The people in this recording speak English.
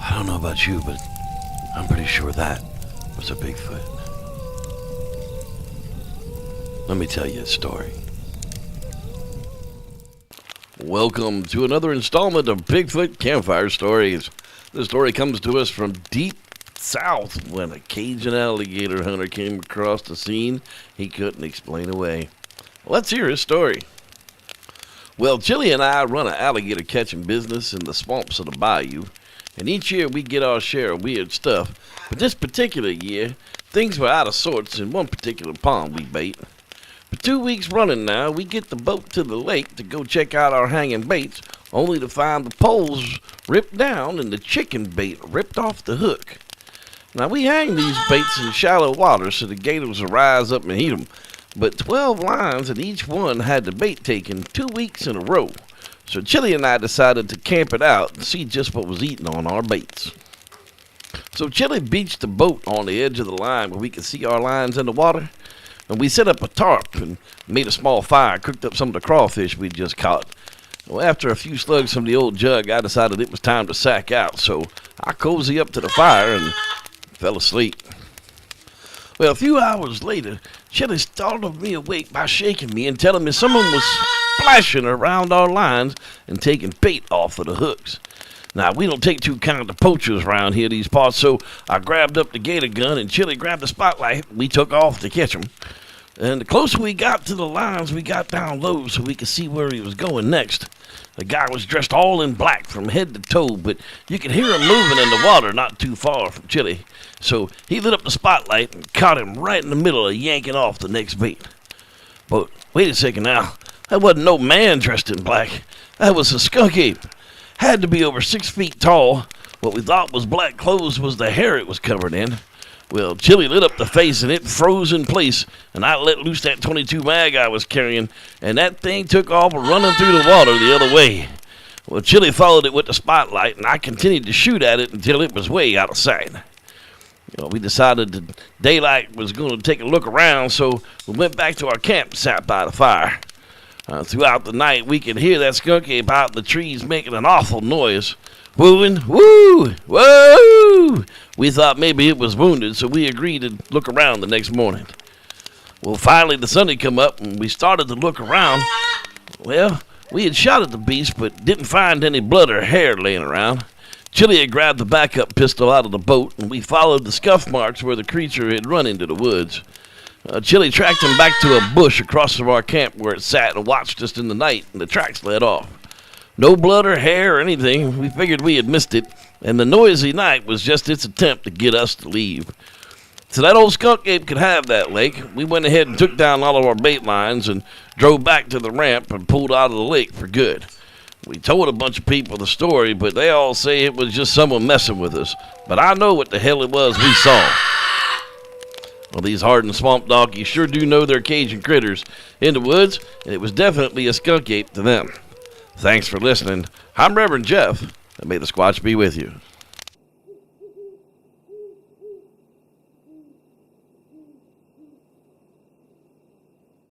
I don't know about you, but I'm pretty sure that was a Bigfoot. Let me tell you a story. Welcome to another installment of Bigfoot Campfire Stories. This story comes to us from deep south when a Cajun Alligator Hunter came across the scene he couldn't explain away. Let's hear his story. Well, Chili and I run an alligator catching business in the swamps of the bayou, and each year we get our share of weird stuff. But this particular year, things were out of sorts in one particular pond we bait. For 2 weeks running now, we get the boat to the lake to go check out our hanging baits, only to find the poles ripped down and the chicken bait ripped off the hook. Now, we hang these baits in shallow water so the gators will rise up and eat them, but 12 lines and each one had the bait taken 2 weeks in a row. So Chili and I decided to camp it out and see just what was eating on our baits. So Chili beached the boat on the edge of the line where we could see our lines in the water, and we set up a tarp and made a small fire, cooked up some of the crawfish we'd just caught. Well, after a few slugs from the old jug, I decided it was time to sack out, so I cozy up to the fire and fell asleep. Well, a few hours later, Chili startled me awake by shaking me and telling me someone was splashing around our lines and taking bait off of the hooks. Now, we don't take too kind to poachers around here these parts, so I grabbed up the gator gun and Chili grabbed the spotlight. We took off to catch him. And the closer we got to the lines, we got down low so we could see where he was going next. The guy was dressed all in black from head to toe, but you could hear him moving in the water not too far from Chili. So he lit up the spotlight and caught him right in the middle of yanking off the next bait. But wait a second now. That wasn't no man dressed in black. That was a skunk ape. Had to be over 6 feet tall. What we thought was black clothes was the hair it was covered in. Well, Chili lit up the face and it froze in place, and I let loose that 22 mag I was carrying, and that thing took off running through the water the other way. Well, Chili followed it with the spotlight, and I continued to shoot at it until it was way out of sight. We decided that daylight was going to take a look around, so we went back to our camp, sat by the fire. Throughout the night, we could hear that skunk ape out in the trees making an awful noise. Wooing, woo, whoa! We thought maybe it was wounded, so we agreed to look around the next morning. Well, finally the sun had come up, and we started to look around. Well, we had shot at the beast, but didn't find any blood or hair laying around. Chili had grabbed the backup pistol out of the boat, and we followed the scuff marks where the creature had run into the woods. Chili tracked him back to a bush across from our camp where it sat and watched us in the night, and the tracks led off. No blood or hair or anything. We figured we had missed it, and the noisy night was just its attempt to get us to leave. So that old skunk ape could have that lake. We went ahead and took down all of our bait lines and drove back to the ramp and pulled out of the lake for good. We told a bunch of people the story, but they all say it was just someone messing with us. But I know what the hell it was we saw. Well, these hardened swamp donkeys sure do know their Cajun critters in the woods, and it was definitely a skunk ape to them. Thanks for listening. I'm Reverend Jeff, and may the Squatch be with you.